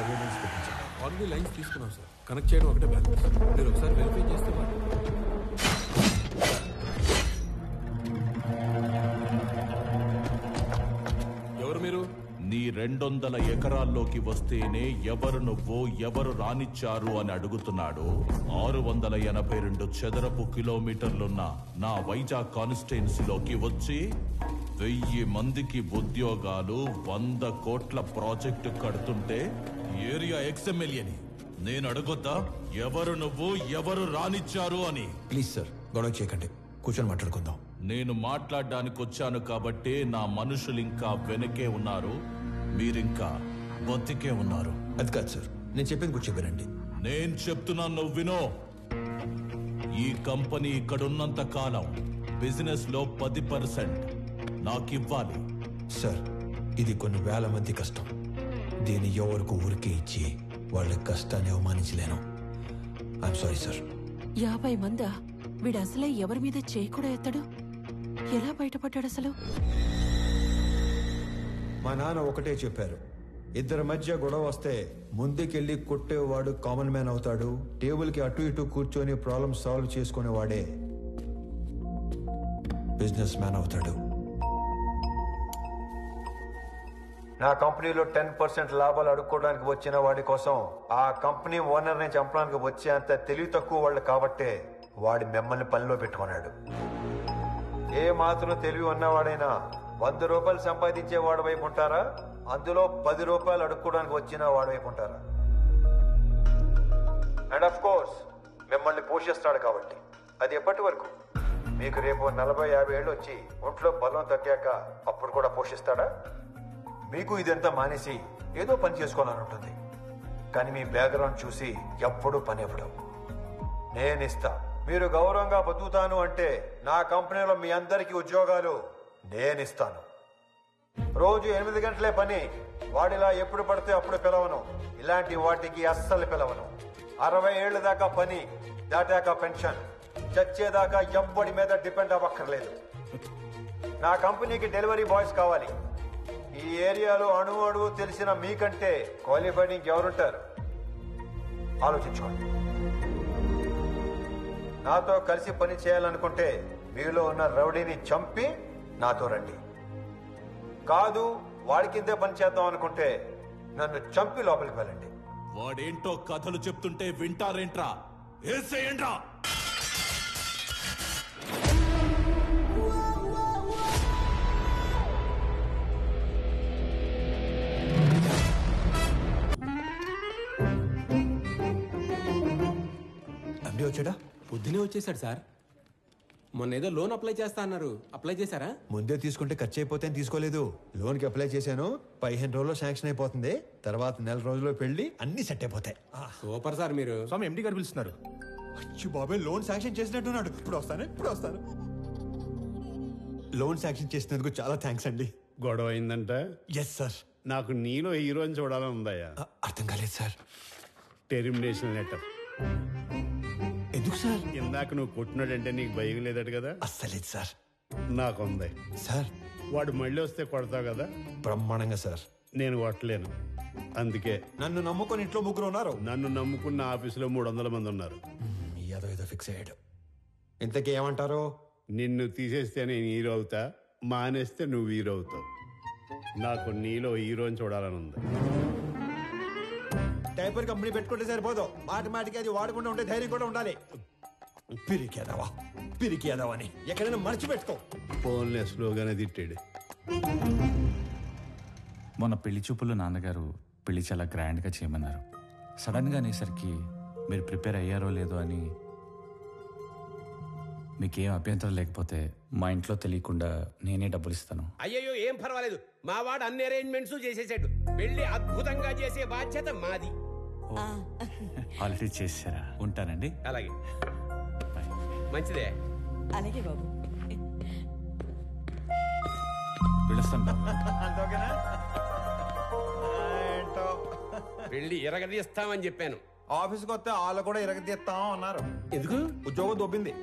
Surveillance పెట్టించండి. Already lines తీసుకున్నాం sir. Connect చేయడం ఒకటే బ్యాలెన్స్. మీరు ఒకసారి వెరిఫై చేస్తే ఎవరు మీరు? నీ 200 ఎకరాల్లోకి వస్తేనే ఎవరు నువ్వు, ఎవరు రానిచ్చారు అని అడుగుతున్నాడు. 682 చదరపు కిలోమీటర్లున్న నా వైజాగ్ కాన్స్టిట్యున్సీలోకి వచ్చి 1000 మందికి ఉద్యోగాలు, 100 కోట్ల ప్రాజెక్టు కడుతుంటే ఏరియా ఎక్స్ఎమ్మెల్యేని నేను అడగొద్దా ఎవరు నువ్వు, ఎవరు రానిచ్చారు అని? ప్లీజ్ సార్, గొడవ చేయకండి, కూర్చొని మాట్లాడుకుందాం. నేను మాట్లాడడానికి వచ్చాను కాబట్టి నా మనుషులు ఇంకా వెనకే ఉన్నారు, మీరింకా బతికే ఉన్నారు. అది కాదు సార్, నేను చెప్పింది కూడా చెప్పానండి. నేను చెప్తున్నాను, నువ్వు వినో. ఈ కంపెనీ ఇక్కడున్నంత కాలం బిజినెస్ లో 10% నాకివ్వాలి. సార్, ఇది కొన్ని వేల మంది కష్టం. దీన్ని ఎవరికి ఊరికే ఇచ్చి వాళ్ళ కష్టాన్ని అవమానించలేను. I'm sorry sir. 50 మందా? వీడు అసలే ఎవరి మీద చేయి కూడా ఎత్తడు. ఎలా బయటపడ్డాడు అసలు? మా నాన్న ఒకటే చెప్పారు, ఇద్దరి మధ్య గొడవ వస్తే ముందుకెళ్ళి కొట్టేవాడు కామన్ మ్యాన్ అవుతాడు, టేబుల్కి అటు ఇటు కూర్చొని ప్రాబ్లమ్ సాల్వ్ చేసుకునేవాడే బిజినెస్ మ్యాన్ అవుతాడు. నా కంపెనీలో 10% లాభాలు అడుక్కోవడానికి వచ్చిన వాడి కోసం ఆ కంపెనీ ఓనర్ని చంపడానికి వచ్చే అంత తెలివి తక్కువ వాళ్ళు కాబట్టే వాడి మిమ్మల్ని పనిలో పెట్టుకున్నాడు. ఏ మాత్రం తెలివి ఉన్నవాడైనా 100 రూపాయలు సంపాదించే వాడి వైపు ఉంటారా, అందులో 10 రూపాయలు అడుక్కోవడానికి వచ్చిన వాడి వైపు ఉంటారా? అండ్ ఆఫ్ కోర్స్ మిమ్మల్ని పోషిస్తాడు కాబట్టి. అది ఎప్పటి వరకు? మీకు రేపు 40-50 ఏళ్ళు వచ్చి ఒంట్లో బలం తగ్గాక అప్పుడు కూడా పోషిస్తాడా? మీకు ఇదంతా మానేసి ఏదో పని చేసుకోవాలని ఉంటుంది, కానీ మీ బ్యాక్గ్రౌండ్ చూసి ఎప్పుడూ పని ఇవ్వడం. నేనిస్తా. మీరు గౌరవంగా బతుకుతాను అంటే నా కంపెనీలో మీ అందరికీ ఉద్యోగాలు నేనిస్తాను. రోజు 8 గంటలే పని. వాడిలా ఎప్పుడు పడితే అప్పుడు పిలవను. ఇలాంటి వాటికి అస్సలు పిలవను. 60 ఏళ్ల దాకా పని, దాటాక పెన్షన్. చచ్చేదాకా ఎవ్వడి మీద డిపెండ్ అవ్వక్కర్లేదు. నా కంపెనీకి డెలివరీ బాయ్స్ కావాలి. ఈ ఏరియాలో అణువు తెలిసిన మీకంటే క్వాలిఫైడ్ ఇంకెవరుంటారు? ఆలోచించుకోండి. నాతో కలిసి పని చేయాలనుకుంటే మీలో ఉన్న రౌడీని చంపి నాతో రండి. కాదు, వాడి కిందే పని చేద్దాం అనుకుంటే నన్ను చంపి లోపలికి వెళ్ళండి. వాడేంటో కథలు చెప్తుంటే వింటారేంట్రా? ఏసేయండ్రా. వచ్చాడా? పొద్దునే వచ్చేసాడు సార్. మొన్న ఏదో లోన్ అప్లై చేస్తా అన్నారు, అప్లై చేశారా? ముందే తీసుకుంటే ఖర్చు అయిపోతే తీసుకోలేదు. లోన్కి అప్లై చేశాను, 15 రోజుల్లో శాంక్షన్ అయిపోతుంది. తర్వాత 1 రోజుల్లో పెళ్లి, అన్ని సెట్ అయిపోతాయి. Super sir. మీరు స్వామి ఎండి గారు పిలుస్తున్నారు. అచ్చి బాబాయ్, లోన్ శాంక్షన్ చేసినట్టున్నాడు. ఇప్పుడు వస్తాను. లోన్ శాంక్షన్ చేసినందుకు చాలా థ్యాంక్స్ అండి. గొడవ అయిందంట? Yes sir. నాకు నీలో హీరోని చూడాలని ఉందయ్యా. అర్థం కాలేదు సార్. Termination letter. ఎందుకు సార్? ఇందాక నువ్వు కొట్టినాడంటే నీకు భయం లేదట కదా? అస్సలేదు సార్. నాకుంది సార్. వాడు మళ్ళీ వస్తే కొడతావు కదా? బ్రహ్మాండంగా సార్. నేను కొట్టలేను, అందుకే. నన్ను నమ్ముకొని ఇంట్లో 3 ఉన్నారు. నన్ను నమ్ముకున్న ఆఫీసులో 300 మంది ఉన్నారు. ఏదో ఫిక్స్ అయ్యాడు. ఇంతకీ ఏమంటారు? నిన్ను తీసేస్తే నేను హీరో అవుతా, మానేస్తే నువ్వు హీరో అవుతావు. నాకు నీలో హీరోని చూడాలని ఉంది. డైపర్ కంపెనీ పెట్టుకుంటే సరిపోదు, మాటికి అది వాడకుండా ఉంటే ధైర్యం కూడా ఉండాలి. పిరికేదావా అని ఎక్కడైనా మర్చిపెట్టుకో. ఫోన్లే స్లోగానే తిట్టాడు. మొన్న పెళ్లి చూపుల్లో నాన్నగారు పెళ్లి చాలా గ్రాండ్గా చేయమన్నారు. సడన్గా అనేసరికి మీరు ప్రిపేర్ అయ్యారో లేదో అని. మీకేం అభ్యంతరం లేకపోతే మా ఇంట్లో తెలియకుండా నేనే డబ్బులు ఇస్తాను. అయ్యయ్యో, ఏం పర్వాలేదు. మా వాడు అన్ని అరేంజ్మెంట్స్ చేసేసాడు. పెళ్లి అద్భుతంగా చేసే బాధ్యత మాది. ఆల్రెడీ చేశారా? ఉంటానండి. అలాగే, మంచిదే. అలాగే బాబు. పిలుస్తాను బాబు. పెళ్లి ఇరగదీస్తామని చెప్పాను. ఆఫీస్కి వస్తే వాళ్ళు కూడా ఇరగదీస్తాం అన్నారు. ఎందుకు? ఉద్యోగం దొబ్బింది.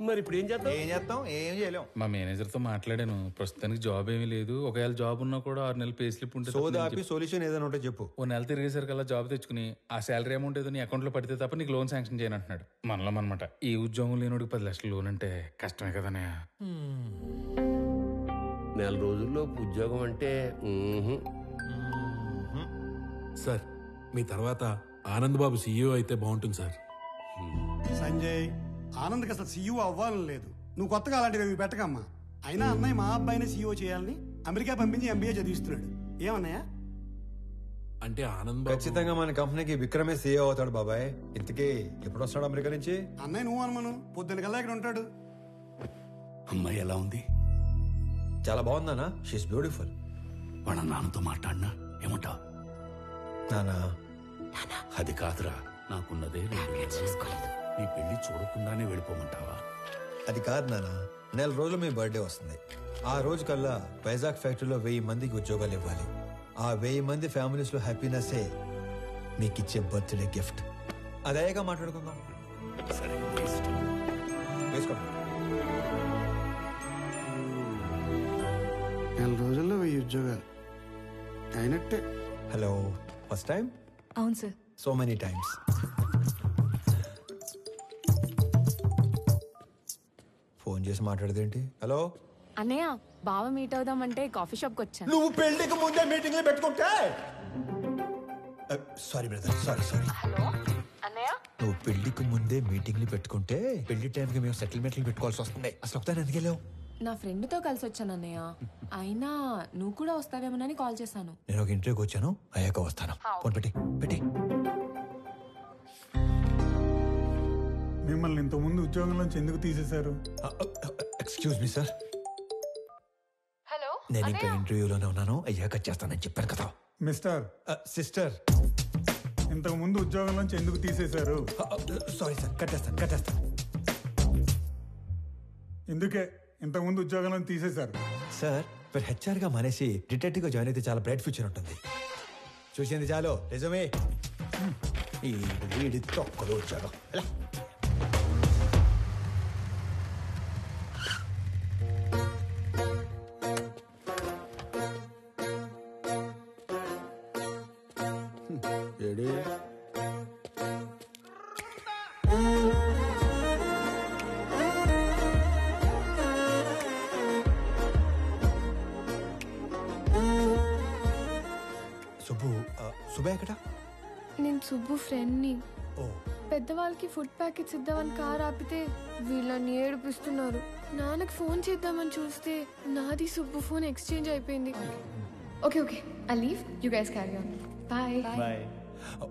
మరి ఇప్పుడు ఏం చేద్దాం? ఏం చేస్తాం? ఏం చేయలేం. మా మేనేజర్తో మాట్లాడాను. ప్రస్తుతానికి జాబ్ ఏమీ లేదు. ఒకవేళ జాబ్ ఉన్నా కూడా 6 నెలలు పే స్లిప్ ఉంటే తప్ప నేను సోదాపి సొల్యూషన్ ఏదైనా ఉంటే చెప్పు. ఓ నెల తిరిగేసరికల్లా జాబ్ తెచ్చుకుని ఆ శాలరీ అమౌంట్ ఏదో నీ అకౌంట్లో పడితే తప్ప నీకు లోన్ శాంక్షన్ చేయను అంటున్నాడు. మనలో అనమాట. ఈ ఉద్యోగం లేనోడికి 10 లక్షలు లోన్ అంటే కష్టమే కదనే. నెల రోజుల్లో ఉద్యోగం అంటే సార్ మీ తర్వాత ఆనంద్ బాబు సీఈఓ అయితే బాగుంటుంది సార్. సంజయ్, ఆనంద్కి అసలు సీఈఓ అవ్వాలని లేదు. నువ్వు కొత్తగా అలాంటివి పెట్టకమ్మా. అయినా అన్నయ్య మా అబ్బాయిని సీఈఓ చేయాలని అమెరికా పంపించి ఎంబీఏ చదివిస్తున్నాడు. ఏమన్నయ్య? అంటే ఆనంద్ బాబు ఖచ్చితంగా మన కంపెనీకి విక్రమే సీఈఓ అవుతాడు బాబాయ్. ఇంతకీ ఎప్పుడు వస్తాడు అమెరికా నుంచి? అన్నయ్య నువ్వు అనుమాను, పొద్దున కల్లా ఇక్కడ ఉంటాడు. అమ్మాయి ఎలా ఉంది? చాలా బాగుందానా? She is beautiful. వాళ్ళ నాన్నతో మాట్లాడినా ఏమంటావు? నానా అది కాదురా, నాకున్నదే 2 నెలలు. నీ పెళ్లి చూడకుండానే వెళ్ళిపోమంటావా? అది కాదు నానా, నెల రోజులు మీ బర్త్డే వస్తుంది. ఆ రోజు కల్లా వైజాగ్ ఫ్యాక్టరీలో 1000 మందికి ఉద్యోగాలు ఇవ్వాలి. ఆ 1000 మంది ఫ్యామిలీస్ లో హ్యాపీనెస్సే మీకు ఇచ్చే బర్త్డే గిఫ్ట్. అదేగా మాట్లాడుకుందాం. సరే, నీ ఇష్టం. వేసుకోండి. నెల రోజుల్లో 1000 ఉద్యోగాలు అయినట్టే. Hello, first time? అవును sir. So many times. Phone చేసి మాట్లాడదేంటి? హలో అన్నయ్య, బావ మీట్ అవుదామంటే కాఫీ షాప్కి వచ్చాను. నువ్వు పెళ్లికి ముందే మీటింగ్లు పెట్టుకుంటే. Sorry brother, sorry. హలో అన్నయ్య, నువ్వు పెళ్లికి ముందే మీటింగ్లు పెట్టుకుంటే పెళ్లి టైంకి మేము సెటిల్మెంట్లు పెట్టుకోవాల్సి వస్తుంది. అసలు ఒకసారి ఎందుకు వెళ్ళావు? నా ఫ్రెండ్తో కలిసి వచ్చాను అన్నయ్య. అయినా నువ్వు కూడా వస్తావేమోనని కాల్ చేశాను. నేను ఒక ఇంటర్వ్యూకి వచ్చాను, అయ్యాక వస్తాను. ఫోన్ పెట్టి. మిమ్మల్ని ఇంతకుముందు ఉద్యోగంలోంచి ఎందుకు తీసేశారు? ఎక్స్క్యూజ్ మీ సార్, హలో నేను ఇంకా ఇంటర్వ్యూలోనే ఉన్నాను, అయ్యాక చేస్తానని చెప్పాను కదా. మిస్టర్, సిస్టర్, ఇంతకు ముందు ఉద్యోగంలోంచి ఎందుకు తీసేశారు? సారీ సార్, కట్టేస్తాను. ఇందుకే ఇంతకుముందు ఉద్యోగంలో తీసేశారు. సార్, మీరు హెచ్ఆర్ గా మానేసి డిటెక్టివ్ గా జాయిన్ అయితే చాలా బ్రైట్ ఫ్యూచర్ ఉంటుంది. చూసింది చాలు, నిజమే. ఈ తొక్కలు వచ్చాడు. సుబ్బు ఎక్కడ? నేను సుబ్బు ఫ్రెండ్ని. ఓ, పెద్దవాళ్ళకి ఫుడ్ ప్యాకెట్స్ ఇద్దామని కార్ ఆపితే వీళ్ళని ఏడిపిస్తున్నారు. నాన్నకి ఫోన్ చేద్దామని చూస్తే నాది సుబ్బు ఫోన్ ఎక్స్చేంజ్ అయిపోయింది. Okay, I leave, you guys carry on. Bye.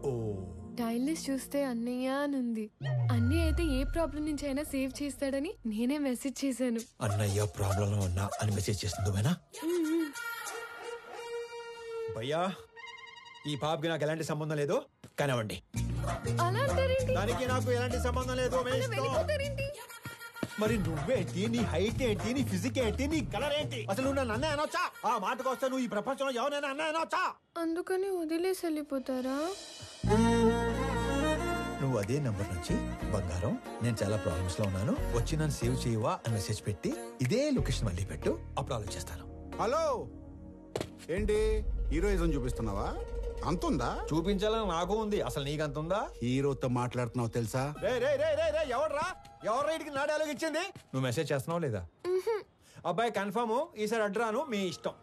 ఓ, టైల్ లిస్ట్ చూస్తే అన్నయ్య అని ఉంది. అన్నయ్య అయితే ఏ ప్రాబ్లం నుంచి అయినా సేవ్ చేస్తాడని నేనే మెసేజ్ చేశాను. అన్నయ్య ప్రాబ్లం ఉన్నా అని మెసేజ్ చేస్తుంది భయ్యా. ఈ పాపకి నాకు ఎలాంటి సంబంధం లేదు, కానివ్వండి. దానికి నాకు ఎలాంటి సంబంధం లేదు. మరి నువ్వేంటి, నీ హైట్ ఏంటి, నీ ఫిజిక్ ఏంటి, నీ కలర్ ఏంటి? అసలు నువ్వు నన్ను అన్నయ్య అనొచ్చా? ఆ మాటకు వస్తే నువ్వు ఈ ప్రపంచంలో ఎవరైనా అన్నయ్య అనొచ్చా? అందుకని వదిలేసి వెళ్ళిపోతారా? నువ్వు అదే నంబర్ నుంచి బంగారం, నేను చాలా ప్రాబ్లమ్స్ లో ఉన్నాను, వచ్చి నన్ను సేవ్ చేయవా అని మెసేజ్ పెట్టి ఇదే లొకేషన్ మళ్ళీ పెట్టు, అప్పుడు ఆలోచిస్తాను. హలో, ఏంటి హీరోయిజం చూపిస్తున్నావా? అంతుందా? చూపించాలని నాకు ఉంది, అసలు నీకంతుందా? హీరోతో మాట్లాడుతున్నావు తెలుసా? ఎవరు రైట్కి నా డైలాగ్ ఇచ్చింది? నువ్వు మెసేజ్ చేస్తున్నావు లేదా? అబ్బాయి కన్ఫర్మ్, ఈసారి అడ్రాను, మీ ఇష్టం.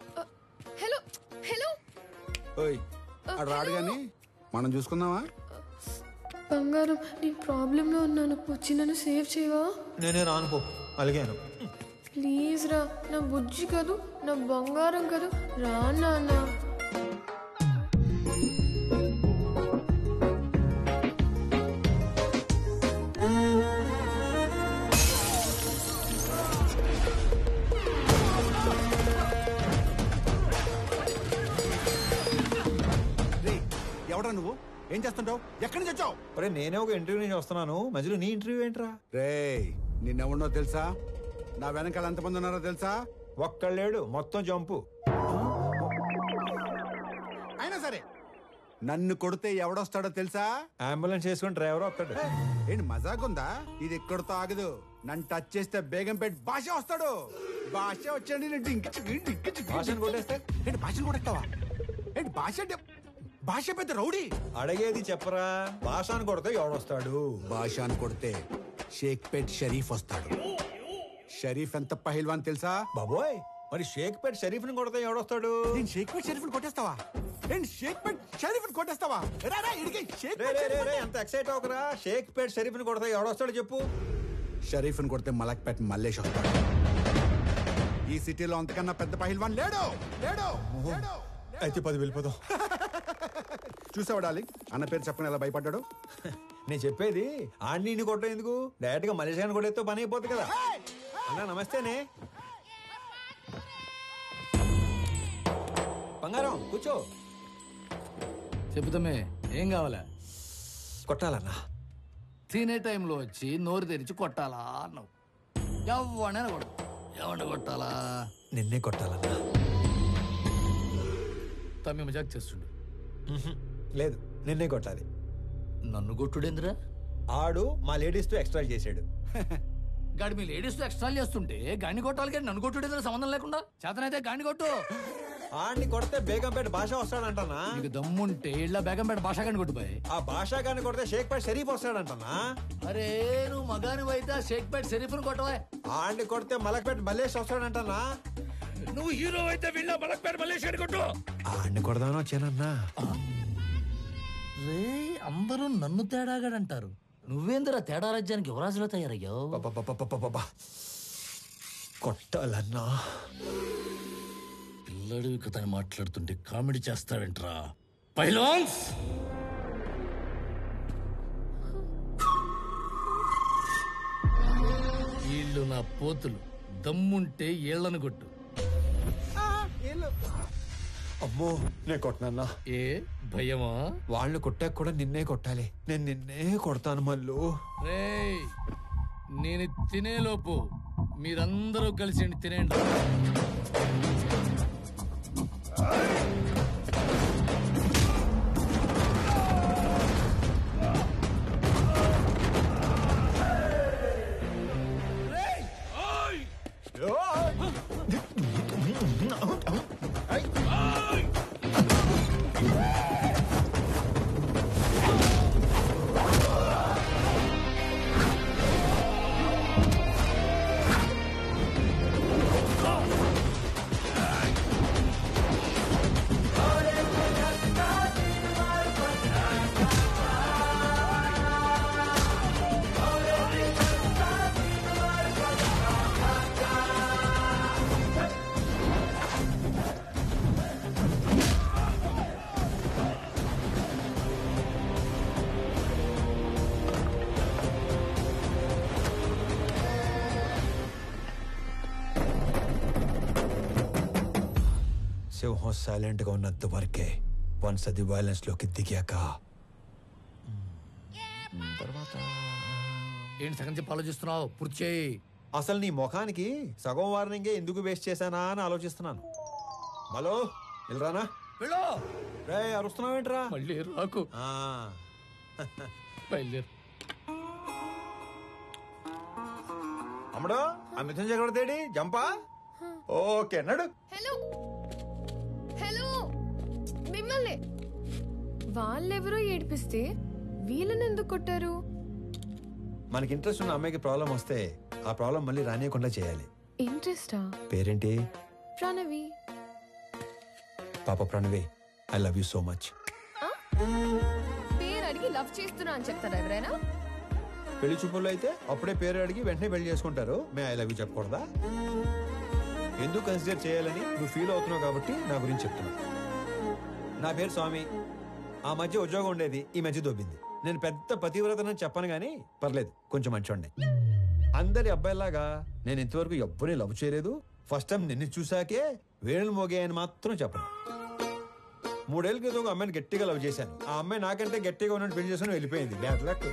హలో ఓయ్, అడు రాడు గాని మనం చూసుకుందామా? బంగారం, నేను ప్రాబ్లంలో ఉన్నాను, వచ్చి నన్ను సేవ్ చేయవా? నేనే రానుకో, అలిగాను. ప్లీజ్ రా, నా బుజ్జి కాదు, నా బంగారం కాదు, రా నాన్న. ఎవడా నువ్వు? ఏం చేస్తుంటావు? ఎక్కడి నుంచి వచ్చావు? అరే నేనే ఒక ఇంటర్వ్యూ నుంచి వస్తున్నాను, మధ్యలో నీ ఇంటర్వ్యూ ఏంట్రా? రే, నిన్నెవడో తెలుసా? నా వెనకాల ఎంతమంది ఉన్నారో తెలుసా? ఒక్కళ్ళేడు, మొత్తం జంపు. అయినా సరే నన్ను కొడితే ఎవడొస్తాడో తెలుసా? అంబులెన్స్ చేసుకుని డ్రైవర్ వస్తాడు. ఏంటి మజాక్ ఉందా? ఇది ఎక్కడితో ఆగదు, నన్ను టచ్ చేస్తే బేగంపేట భాష వస్తాడు. భాష వచ్చాడు భాషను కొట్టేస్తే ఏంటి భాషను కొట్టేస్తావా? ఏంటి భాష అంటే భాష పెద్ద రౌడీ. అడిగేది చెప్పరా, భాషను కొడితే ఎవడొస్తాడు? భాషను కొడితే షేక్పేట్ షరీఫ్ వస్తాడు. షరీఫ్ ఎంత పహిల్వాన్ తెలుసా? బాబోయ్, మరి షేక్పేట్ షరీఫ్ని కొడితే ఎవడొస్తాడు? నేను షేక్పేట్ షరీఫ్ని కొట్టేస్తావా? నేను షేక్పేట్ షరీఫ్ని కొట్టేస్తావా? ఎంత ఎక్సైట్ అవకరా. షేక్పేట్ షరీఫ్ని కొడితే ఎవడొస్తాడు చెప్పు? షరీఫ్ని కొడితే మలక్పేట్ మల్లేష్ వస్తాడు. ఈ సిటీలో అంతకన్నా పెద్ద పహిల్వాన్ లేడు. లేడు లేడు. అయితే 10 వెళ్ళిపోదాం. చూసావా డార్లింగ్, అన్న పేరు చెప్పని ఎలా భయపడ్డాడు. నేను చెప్పేది ఆడిని కొట్టడం ఎందుకు, డైరెక్ట్ గా మలేషియాని కొట్టేస్తే పని అయిపోతుంది కదా. అన్నా నమస్తేనే. బంగారం కూర్చో. చెబుతామే, ఏం కావాలా? కొట్టాలన్నా. తినే టైంలో వచ్చి నోరు తెరిచి కొట్టాలా అన్నావు. ఎవడైనా కొడు. ఎవరిని కొట్టాలా? నిన్నే కొట్టాలన్నా. తమ్మి మజాక్ చేస్తుండు. లేదు, నిన్నే కొట్టాలి. నన్ను కొట్టుడేందిరా? ఆడు మా లేడీస్ తో ఎక్స్ట్రా చేసాడు. గాడి మీ లేడీస్ తో ఎక్స్ట్రా చేస్తుంటే గాని కొట్టాలి కానీ నన్ను కొట్టుడేందిరా సంబంధం లేకుండా? చేతనైతే గాని కొట్టు. ఆడిని కొడితే బేగంపేట భాష వస్తాడంటనా? నీకు దమ్ముంటే ఇళ్ళ బేగంపేట భాష గాని కొట్టుపోయి. ఆ భాష గాని కొడితే షేక్పేట్ షరీఫ్ వస్తాడంటనా? అరే నువ్వు మగాని అయితే షేక్పేట్ షరీఫ్ను కొట్టవా. ఆడిని కొడితే మలక్పేట మల్లేష్ వస్తాడంటనా? నువ్వు హీరో అయితే వీళ్ళ మలక్పేట మల్లేష్ గాని కొట్టు. ఆడిని కొడదానో వచ్చానన్నా. రే అందరూ నన్ను తేడాగాడంటారు. నువ్వేందిరా తేడా రాజ్యానికి యువరాజులో తయారయ్యావు. కొట్టాలన్నా. పిల్లడు కథని మాట్లాడుతుంటే కామెడీ చేస్తావేంట్రా పైలాన్స్? వీళ్ళు నా పోతులు. దమ్ముంటే ఏళ్లను కొట్టు. అమ్మో, నేను కొట్టనన్నా. ఏ భయమా? వాళ్ళు కొట్టాక కూడా నిన్నే కొట్టాలి. నేను నిన్నే కొడతాను మళ్ళు. రేయ్, నేను తినేలోపు మీరందరూ కలిసి తినేయండి. సింహం సైలెంట్ గా ఉన్నంత వరకే. వన్స్ అది వైలెన్స్ లోకి దిగాక తర్వాత ఏంటి సగం చెప్పి ఆలోచిస్తున్నావు? పూర్తి చేయి. అసలు నీ ముఖానికి సగం వార్నింగే ఎందుకు వేస్ట్ చేశానా అని ఆలోచిస్తున్నాను. హలో, వెళ్ళరానా? వెళ్ళు. రే, అరుస్తున్నావేంట్రా? మళ్ళీ రాకు. బయలుదేరు. అమ్మడు, ఆ మిథున్ చక్రవర్తి జంపా. ఓకే, నడు. హలో హలో, మిమ్మల్ని వాళ్ళెవరో ఏడిపిస్తే వీళ్ళని ఎందుకు కొట్టారు? మనకి ఇంట్రెస్ట్ ఉన్న అమ్మాయికి ప్రాబ్లం వస్తే ఆ ప్రాబ్లం మళ్ళీ రానియకుండా చేయాలి. ఇంట్రెస్టా? పేరేంటి? ప్రణవి. పాప Pranavi, I love you so much. పేరు అడిగి లవ్ చేస్తున్నా అని చెప్తారా ఎవరైనా? పెళ్లి చూపుల్లో అయితే అప్పుడే పేరు అడిగి వెంటనే పెళ్లి చేసుకుంటారు. మే ఐ లవ్ యూ చెప్పకూడదా? ఎందుకు కన్సిడర్ చేయాలని నువ్వు ఫీల్ అవుతున్నావు కాబట్టి నా గురించి చెప్తున్నా. నా పేరు స్వామి. ఆ మధ్య ఉద్యోగం ఉండేది, ఈ మధ్య దొబ్బింది. నేను పెద్ద పతివ్రతనని చెప్పను గానీ పర్లేదు, కొంచెం మంచోండి. అందరి అబ్బాయిలాగా నేను ఇంతవరకు ఎవ్వరిని లవ్ చేయలేదు. ఫస్ట్ టైం నిన్ను చూసాకే వేణులు మోగాయని మాత్రం చెప్పను. 3 ఏళ్ల క్రితం ఒక అమ్మాయిని గట్టిగా లవ్ చేశాను. ఆ అమ్మాయి నాకంటే గట్టిగా ఉన్నట్టు పెళ్లి చేసుకుని వెళ్ళిపోయింది. Bad luck.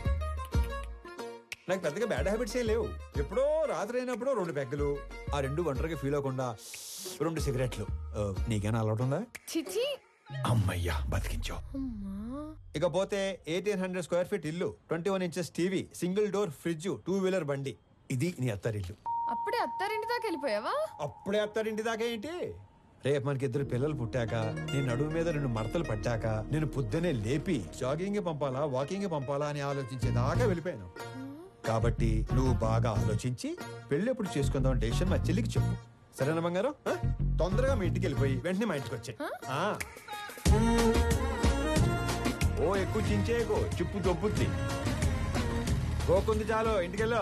నాకు పెద్దగా బ్యాడ్ హ్యాబిట్స్ ఏం లేవు. ఎప్పుడో రాత్రి అయినప్పుడు 2 పెగ్గలు, ఆ 2 ఒంటరిగా ఫీల్ అవ్వకుండా 2 సిగరెట్లు. నీకేనా అలవాటు ఉందా? చిచి, అమ్మయ్యా, బతికించావు. ఇకపోతే 1800 స్క్వేర్ ఫీట్ ఇల్లు, 21 inches TV, single door fridge, 2 wheeler బండి. ఇది నీ అత్తారిల్లు. అప్పుడే అత్తారింటి దాకా వెళ్ళిపోయావా? అప్పుడే అత్తారింటి దాకా ఏంటి? రేపు మనకి 2 పిల్లలు పుట్టాక, నేను నడుము మీద 2 మడతలు పట్టాక, నేను పొద్దునే లేపి జాగింగ్ పంపాలా వాకింగ్ పంపాలా అని ఆలోచించేదాకా వెళ్ళిపోయాను. కాబట్టి నువ్వు బాగా ఆలోచించి పెళ్లి ఎప్పుడు చేసుకుందాం డెసిషన్ మా చెల్లికి చెప్పు. సరేనా బంగారం? తొందరగా మీ ఇంటికి వెళ్ళిపోయి వెంటనే మా ఇంటికి వచ్చాయి. ఓ ఎక్కువ చించేయకు, చిప్పు దొబ్బుద్ది. గోకుంది చాలు, ఇంటికెళ్ళు.